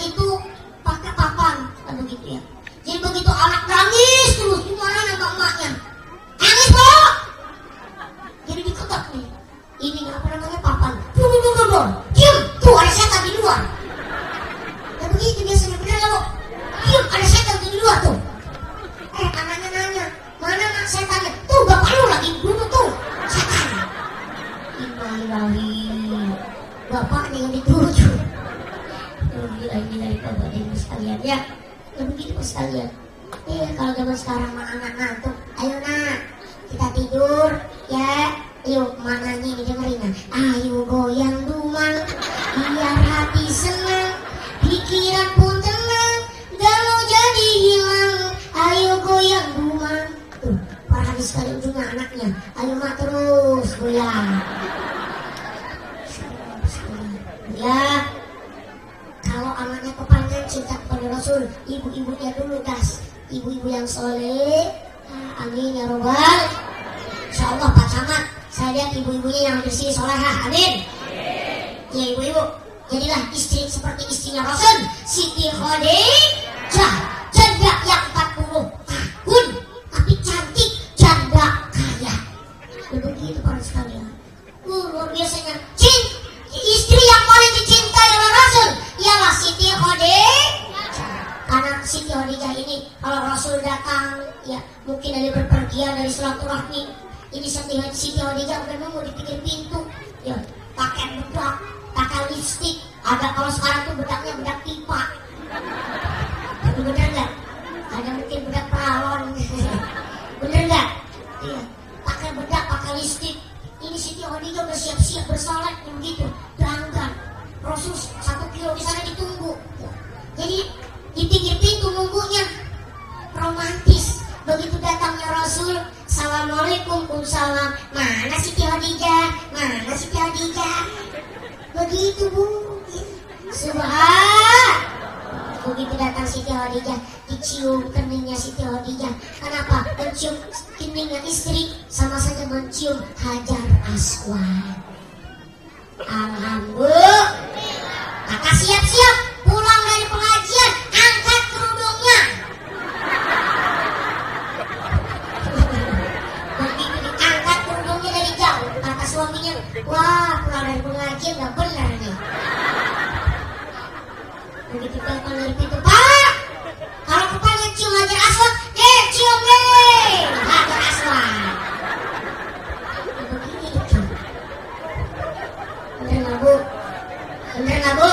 itu pakai papan, kan begitu ya. Jadi begitu anak nangis terus, gimana emaknya? Nangis po! Jadi diketok nih. Ini apa namanya papan. Diam, tuh ada setan di luar. Dan begitu biasanya, bener gak, Bu? Diam, ada setan di luar tuh. Anaknya nanya, mana nak setannya? Tuh bapak lu lagi bunuh tuh setan. Innalillahi. Bapaknya yang dituju. Gila Bapak Ibu sekalian ya. Begitu sekalian. Kalau zaman sekarang mah anak ngantuk, ayo nak kita tidur ya. Yuk mananya ini dengerin. Ayo goyang duman, biar hati senang, pikiran pun tenang, gak mau jadi hilang. Ayo goyang duman. Tuh, para hadis sekali ujungnya anaknya. Ayo mak terus goyang. Ya, kalau anaknya kepanjang cinta kepada Rasul, ibu-ibunya dulu gas. Ibu-ibu yang soleh, amin ya robbal. Insyaallah Pak Camat, saya lihat ibu-ibunya yang bersih solehah, amin. Ya ibu-ibu, jadilah istri seperti istrinya Rasul, Siti Khadijah, janda yang 40 tahun, tapi cantik, janda kaya. Begitu para sekalian. Luar biasanya. Istri yang paling dicintai oleh Rasul ialah Siti Khadijah. Karena Siti Khadijah ini kalau Rasul datang, ya mungkin dari berpergian, dari silaturahmi, ini Siti Khadijah udah nunggu di pinggir pintu, ya pakai bedak, pakai lipstik. Ada kalau sekarang tuh bedaknya bedak pipa. Tapi bener nggak? Ada mungkin bedak peralon. Bener nggak? Iya. Pakai bedak, pakai lipstik. Ini Siti Khadijah udah siap-siap bersalat begitu, dandan. Rasul 1 kilo di sana ditunggu. Jadi di pinggir pintu nunggunya romantis. Begitu datangnya Rasul, assalamualaikum, salam. Mana Siti Khadijah? Mana Siti Khadijah? Begitu Bu. Subhan. Begitu datang Siti Khadijah, dicium keningnya Siti Khadijah. Kenapa? Mencium keningnya istri sama saja mencium Hajar Aswad. Alhamdulillah. Maka siap-siap pulang dari pengajian, angkat kerudungnya. Begitu diangkat kerudungnya dari jauh, kata suaminya, wah pulang dari pengajian gak benar nih. Begitu telepon dari pintu, Pak, kalau kepengen cium Hajar Aswad, cium deh Hajar Aswad. Begitu. Bener gak Bu? Bener gak Bu?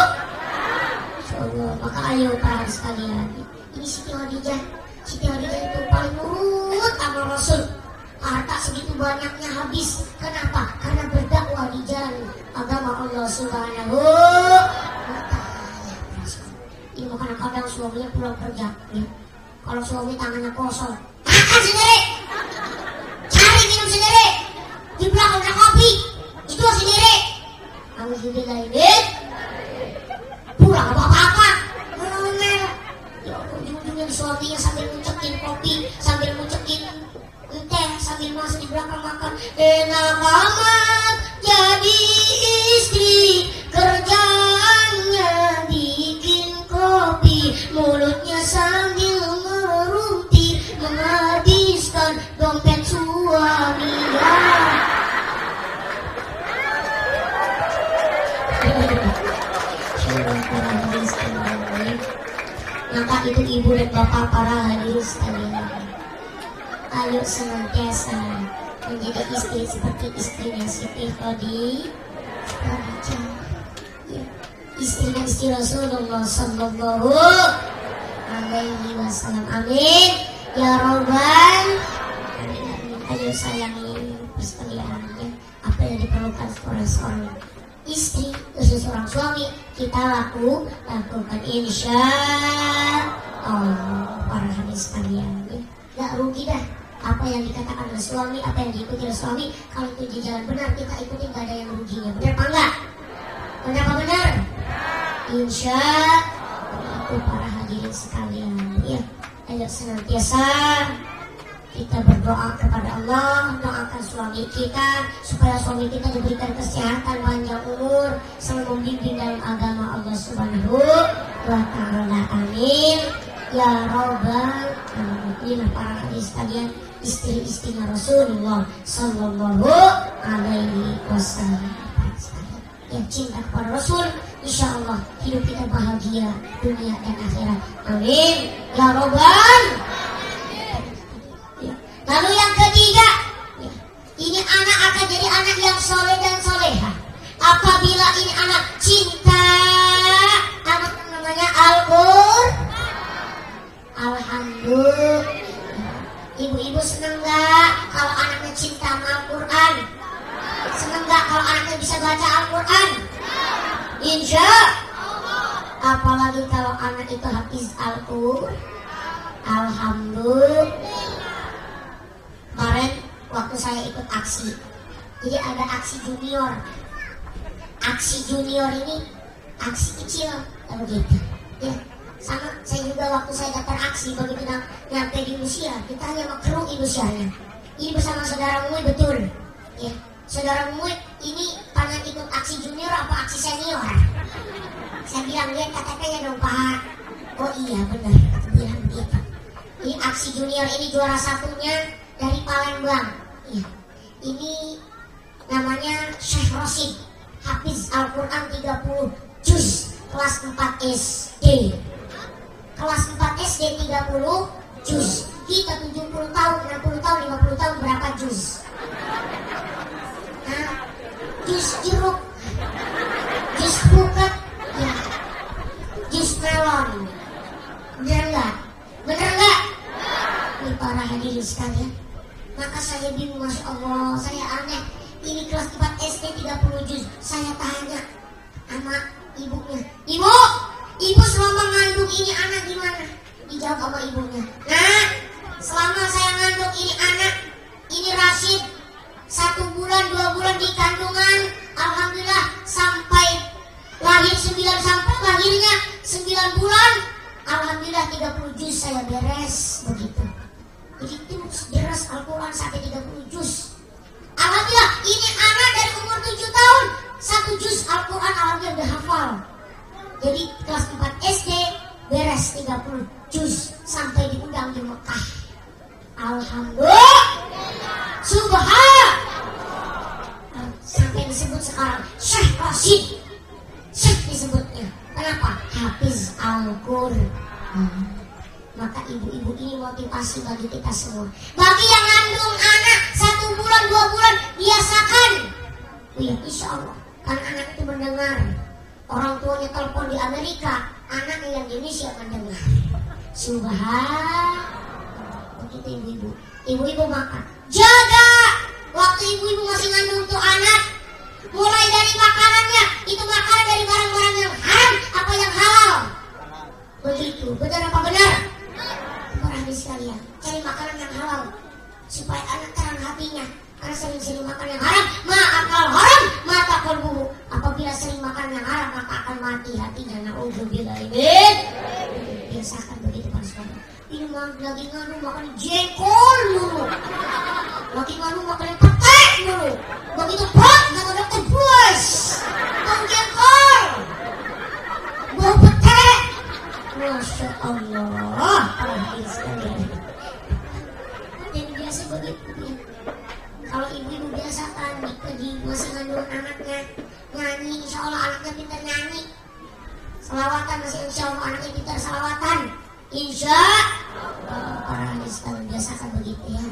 Insyaallah. Maka ayo para sekalian, ini Siti Khadijah. Siti Khadijah itu paling nurut sama Rasul. Harta segitu banyaknya habis. Kenapa? Karena berdakwah di jalan agama Allah Subhanahu wa ta'ala. Ini kadang-kadang suaminya pulang kerja ya. Kalau suami tangannya kosong, makan sendiri, cari minum sendiri, di belakang ada kopi, itu sendiri. Alhamdulillah, pulang apa-apa, ngomel. Ya ujung-ujungnya suaminya sambil muncekin kopi, sambil muncekin teh, sambil masuk di belakang makan. Enak amat jadi istri, kerjaannya bikin kopi, mulutnya sambil meruntir, menghabiskan dompet suaminya. Maka itu ibu dan bapak para hadirin sekalian, ayo senantiasa menjadi istri seperti istrinya Siti Khadijah, ya, istrinya istri Rasulullah Sallallahu Alaihi Wasallam. Amin ya robbal alamin. Ayo sayangi sekalian, apa yang diperlukan seorang istri, seorang suami, kita lakukan insya Allah para hadis sekalian ya. Gak rugi dah apa yang dikatakan oleh suami, apa yang diikuti oleh suami. Kalau itu di jalan benar kita ikuti, gak ada yang ruginya. Benar apa enggak? Benar apa benar? Insya Allah para hadirin sekalian ya. Ayo senantiasa kita berdoa kepada Allah, doakan suami kita supaya suami kita diberikan kesehatan, panjang umur, selalu membimbing dalam agama Allah Subhanahu wa ta'ala. Amin ya robbal alamin. Para hadis sekalian, istri-istrinya Rasulullah sallallahu alaihi wasallam. Yang cinta kepada Rasul, insya Allah hidup kita bahagia dunia dan akhirat. Amin ya robbal. Ya. Lalu yang ketiga, ya, ini anak akan jadi anak yang soleh dan soleha apabila ini anak cinta anak namanya Al-Qur'an. Alhamdulillah. Ibu-ibu senang gak kalau anaknya cinta sama Al-Quran? Senang gak kalau anaknya bisa baca Al-Quran? Insya Allah. Apalagi kalau anak itu hafiz Al-Quran. Alhamdulillah. Kemarin waktu saya ikut aksi, jadi ada aksi junior. Aksi junior ini aksi kecil, begitu. Ya, sama saya juga waktu saya daftar aksi, begitu nyampe di usia, ditanya sama kru ibu usianya. Ini bersama saudara Mui, betul? Ya, saudara Mui ini pernah ikut aksi junior apa aksi senior? Saya bilang, lihat KTP-nya dong Pak. Oh iya benar, bilang begitu. Ini aksi junior ini juara satunya dari Palembang. Ya, ini namanya Syekh Rosid, hafiz Al-Quran 30 juz, kelas 4 SD. Kelas 4 SD 30 juz. Kita 70 tahun, 60 tahun, 50 tahun berapa juz? Nah, juz jeruk, juz pukat, ya, juz melon. Bener nggak? Bener nggak? Ini para hadirin sekalian. Maka saya bingung, Masya Allah, saya aneh. Ini kelas 4 SD 30 juz. Saya tanya sama ibunya, Ibu selama ngandung ini anak gimana? Dijawab sama ibunya, nah selama saya ngandung ini anak, ini Rashid 1 bulan 2 bulan di kandungan, alhamdulillah sampai lahir 9, sampai lahirnya 9 bulan, alhamdulillah 30 juz saya beres begitu. Jadi terus beres Al-Quran sampai 30 juz. Alhamdulillah ini anak dari umur 7 tahun 1 juz Al-Quran alhamdulillah udah hafal. Jadi kelas 4 SD beres 30 juz sampai diundang di Mekah. Alhamdulillah. Subhanallah. Sampai disebut sekarang Syekh Rashid. Syekh disebutnya. Kenapa? Hafiz Al-Quran. Maka ibu-ibu ini motivasi bagi kita semua. Bagi yang ngandung anak 1 bulan 2 bulan, biasakan. Ya insya Allah. Karena anak itu mendengar. Orang tuanya telepon di Amerika, anaknya yang di Indonesia mendengar. Subhanallah. Begitu ibu-ibu. Ibu-ibu makan. Jaga waktu ibu-ibu masih ngandung tuh anak. Mulai dari makanannya, itu makanan dari barang-barang yang haram apa yang halal. Begitu. Benar apa benar? Para hadirin sekalian, cari makanan yang halal supaya anak terang hatinya. Karena sering-sering makan yang haram, ma'akal haram, mata kalbuhu. Apabila sering makan yang haram, maka akan mati hatinya. Na'udzubillah. Biasakan begitu para saudara. Ini lagi nganu makan jengkol dulu, lagi nganu makan petai dulu. Begitu perut nggak ada tebus, bau jengkol, bau petai. Masya Allah, para hadirin sekalian. Yang biasa begitu ya. Kalau ibu-ibu biasakan masih ngandung anaknya nyanyi, insya Allah anaknya pintar nyanyi. Selawatan masih insya Allah anaknya pintar selawatan. Insya Allah. Para hadis sekalian biasakan begitu ya.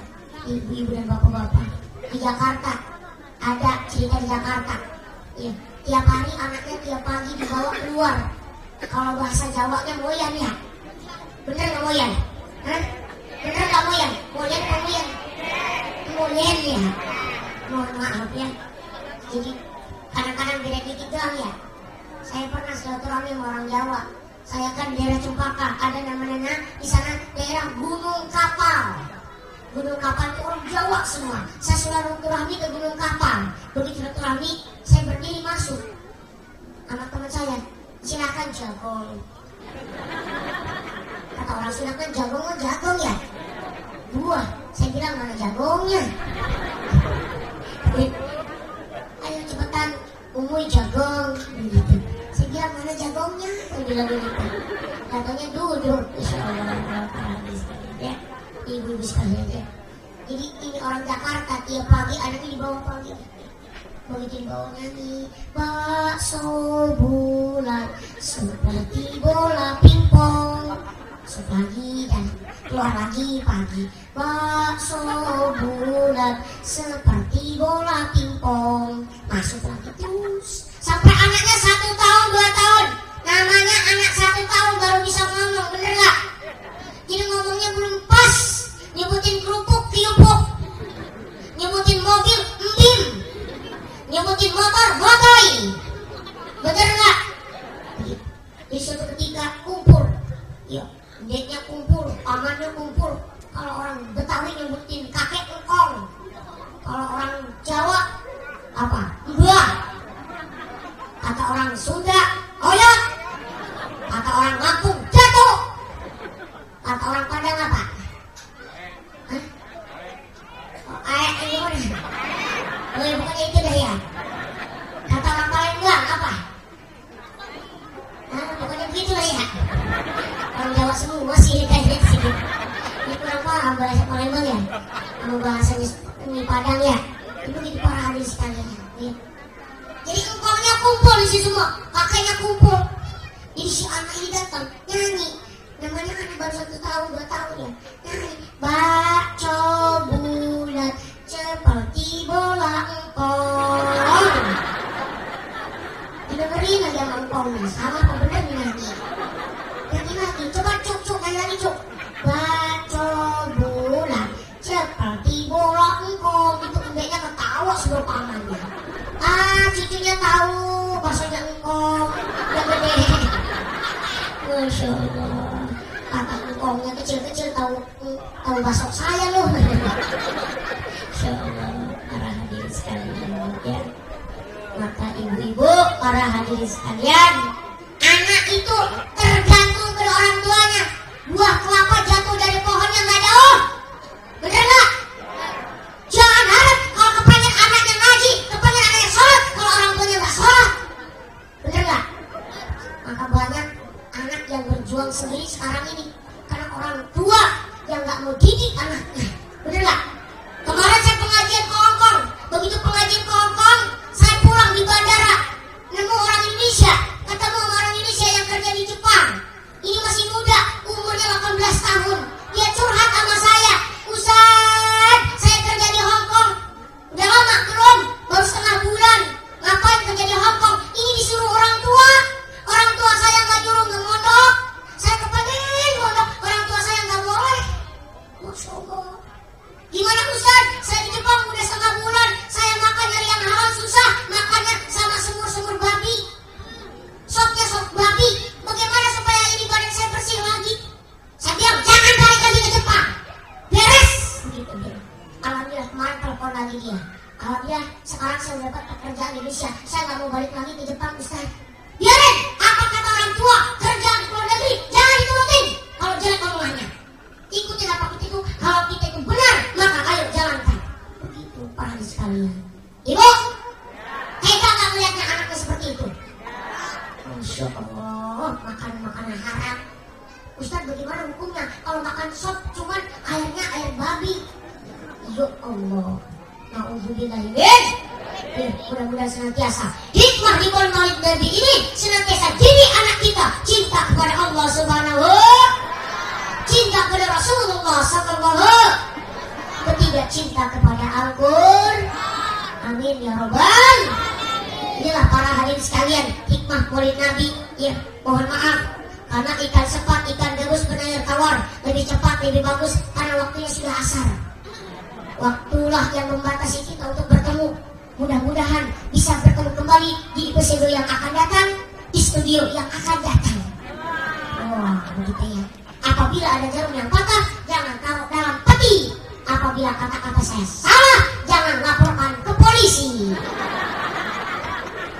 Ibu-ibu dan bapak-bapak. Di Jakarta ada cerita di Jakarta. Ya, tiap hari anaknya tiap pagi dibawa keluar. Kalau bahasa Jawanya moyan ya. Bener nggak moyan? Hah? Bener nggak moyan? Moyan apa moyan? Moyan ya. Mohon maaf ya. Jadi kadang-kadang beda dikit doang ya. Saya pernah silaturahmi sama orang Jawa. Saya kan daerah Cempaka, ada namanya di sana daerah Gunung Kapal. Gunung Kapal itu orang Jawa semua. Saya silaturahmi ke Gunung Kapal. Begitu silaturahmi, saya berdiri masuk. Sama teman saya, silakan jagong. Kata orang Sunda kan jagong ya. Buah, saya bilang mana jagongnya. Ayo cepetan, umui jagong. Begitu. Saya bilang mana jagongnya. bilang begitu. Katanya duduk. Insya Allah ya. Ibu-ibu sekalian ya. Jadi ini orang Jakarta tiap pagi anaknya dibawa pagi. Begitu dibawa nyanyi bakso bulat seperti bola pingpong. Pagi dan keluar lagi pagi. Bakso bulat seperti bola pingpong. Masuk lagi terus sampai anaknya 1 tahun 2 tahun. Namanya anak 1 tahun baru bisa ngomong, bener gak? Jadi ngomongnya belum pas. Nyebutin kerupuk, kriupuk. Nyebutin mobil, embim. Nyebutin motor, motoy. Bener gak? Di suatu ketika kumpul. Ya, deknya kumpul, pamannya kumpul. Kalau orang Betawi nyebutin kakek engkong. Kalau orang Jawa apa? Mbah. Kata orang Sunda, oyot. Kata orang Lampung, jatuh. Kata orang Padang apa? Hah? Oh, ayak gimana? Oh ya, bukannya itu dah ya. Kata orang Palembang apa? Nah, bukannya begitu lah ya. Orang Jawa semua sih kayaknya sih. Ini kurang paham bahasa Palembang ya. Mau bahasanya ini Padang ya. Itu begitu para hadirin sekalian ya. Jadi engkongnya kumpul di situ semua, kakeknya kumpul. Jadi si anak ini datang nyanyi. Namanya anak baru 1 tahun 2 tahun ya. Nyanyi bakso bulat seperti bola engkong. Dengerin lagi sama engkongnya, sama apa bener nyanyi. Nyanyi lagi, coba cuk nyanyi lagi cuk. Bakso bulat seperti bola engkong. Itu endeknya ketawa seluruh pamannya. Cucunya tahu bahasanya engkong yang gede. Masya Allah. Kakak engkongnya kecil-kecil tahu bahasa saya loh. Masya Allah. Para hadirin sekalian ya. Maka ibu-ibu, para hadirin sekalian, anak itu tergantung pada orang tuanya. Buah kelapa jatuh dari pohonnya nggak jauh. Bener nggak? Jangan harap kalau kepengen anaknya ngaji, kepengen anaknya sholat, kalau orang tuanya nggak sholat. Bener nggak? Maka banyak anak yang berjuang sendiri sekarang ini karena orang tua yang nggak mau didik anaknya. Bener nggak? Kemarin saya pengajian ke Hongkong. Begitu pengajian ke Hongkong, saya pulang di bandara nemu orang Indonesia, ketemu orang Indonesia yang kerja di Jepang. Ini masih muda, umurnya 18 tahun. Dia curhat sama saya, Ustaz, saya kerja di Hongkong. Udah lama belum? Baru setengah bulan. Ngapain kerja di Hongkong? Ini disuruh orang tua. Orang tua saya nggak nyuruh ngemondok. Saya kepengen mondok, orang tua saya nggak boleh. Masya Allah. Gimana Ustaz? Saya di Jepang udah setengah bulan. Saya makan dari yang halal susah. Makannya sama semur-semur babi. Sopnya sop babi. Bagaimana supaya ini badan saya bersih lagi? Saya bilang jangan balik lagi ke Jepang. Beres. Begitu dia. Alhamdulillah kemarin telepon lagi dia. Alhamdulillah sekarang saya dapat pekerjaan di Indonesia. Saya nggak mau balik lagi ke Jepang Ustaz. Biarin. Apa kata orang tua? Kerjaan di luar negeri jangan diturutin. Kalau jelek omongannya. Ikutin apa itu. Kalau kita itu benar, maka ayo jalankan. Begitu para sekalian. Ibu, tega nggak melihatnya anaknya seperti itu? Masya Allah, makan makanan haram. Ustaz, bagaimana hukumnya kalau makan sop cuman airnya air babi? Ya Allah, na'udzubillahimin. Mudah-mudahan senantiasa hikmah di bulan Maulid Nabi ini senantiasa jadi anak kita cinta kepada Allah Subhanahu, cinta kepada Rasulullah Sallallahu, ketiga cinta kepada Al-Qur'an. Amin ya Rabbal. Inilah para hadirin sekalian hikmah Maulid Nabi. Ya, mohon maaf karena ikan sepat, ikan gabus, penayar tawar lebih cepat, lebih bagus karena waktunya sudah asar. Waktulah yang membatasi kita untuk bertemu. Mudah-mudahan bisa bertemu kembali di episode yang akan datang, di studio yang akan datang. Wah, begitu ya. Apabila ada jarum yang patah, jangan taruh dalam peti. Apabila kata-kata saya salah, jangan laporkan ke polisi.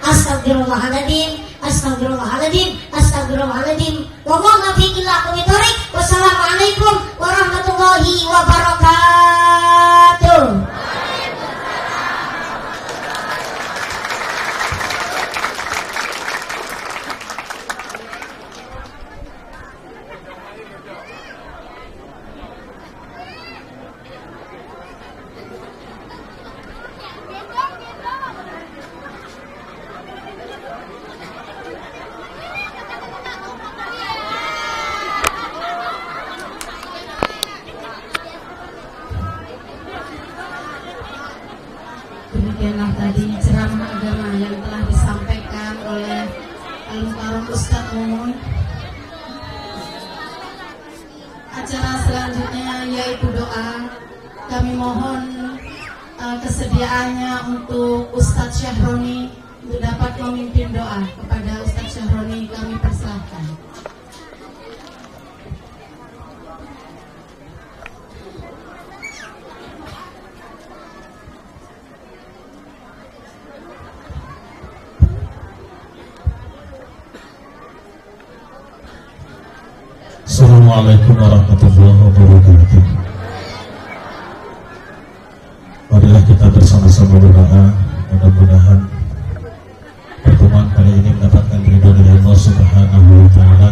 Astagfirullahaladzim, astagfirullahaladzim, astagfirullahaladzim. Wallahu muwaffiq ila aqwamit thoriq. Wassalamualaikum warahmatullahi wabarakatuh. demikianlah tadi ceramah agama yang telah disampaikan oleh Al-Mukarram Ustadz Mumun. Acara selanjutnya yaitu doa. Kami mohon kesediaannya untuk Ustadz Syahroni untuk dapat memimpin doa. Kepada Ustadz Syahroni kami persilahkan. Assalamualaikum warahmatullahi wabarakatuh. Marilah kita bersama-sama berdoa, mudah-mudahan pertemuan kali ini mendapatkan ridho dari Allah Subhanahu wa Ta'ala.